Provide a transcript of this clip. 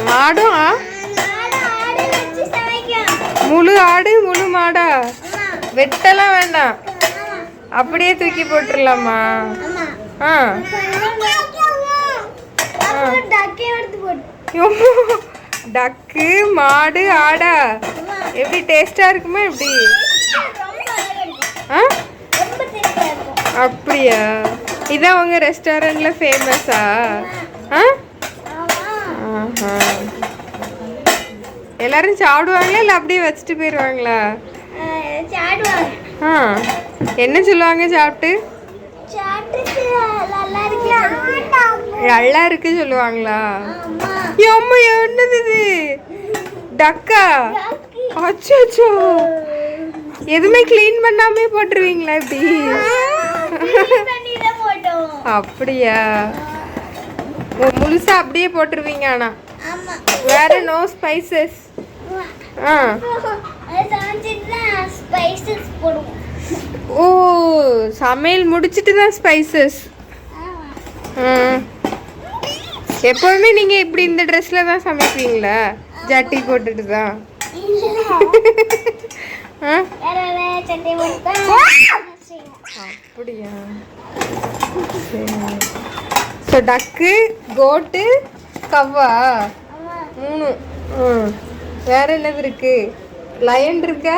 மாடும் முழு ஆடு முழு மாடா வெட்டலாம் வேண்டாம் அப்படியே தூக்கி போட்டுடலாமா ஆ டக்கு மாடு ஆடா எப்படி டேஸ்டா இருக்குமா எப்படி ஆ அப்படியா இதான் உங்க ரெஸ்டாரண்ட்ல ஃபேமஸா ஆ ஆஹா எல்லாரும் சாப்பிடுவாங்களா இல்லை அப்படியே வச்சுட்டு போயிடுவாங்களா ஆ என்ன சொல்லுவாங்க சாப்பிட்டு நல்லா இருக்கு சொல்லுவாங்களா அம்மா என்னது இது டக்கா அச்சோ எதுவுமே க்ளீன் பண்ணாமே போட்டுருவீங்களா இப்படி அப்படியா முழுசா அப்படியே போட்டுருவீங்க ஆனா வேற நோ ஸ்பைசஸ் ஆ ஓ சமையல் முடிச்சிட்டு தான் ஸ்பைசஸ் எப்போதுமே நீங்க இப்படி இந்த ட்ரெஸ்ல தான் சமைப்பீங்களா ஜட்டி போட்டுட்டு தான் அப்படியா ஸோ டக்கு கோட்டு கவ்வா 3 வேற என்னது இருக்கு லயன் இருக்கா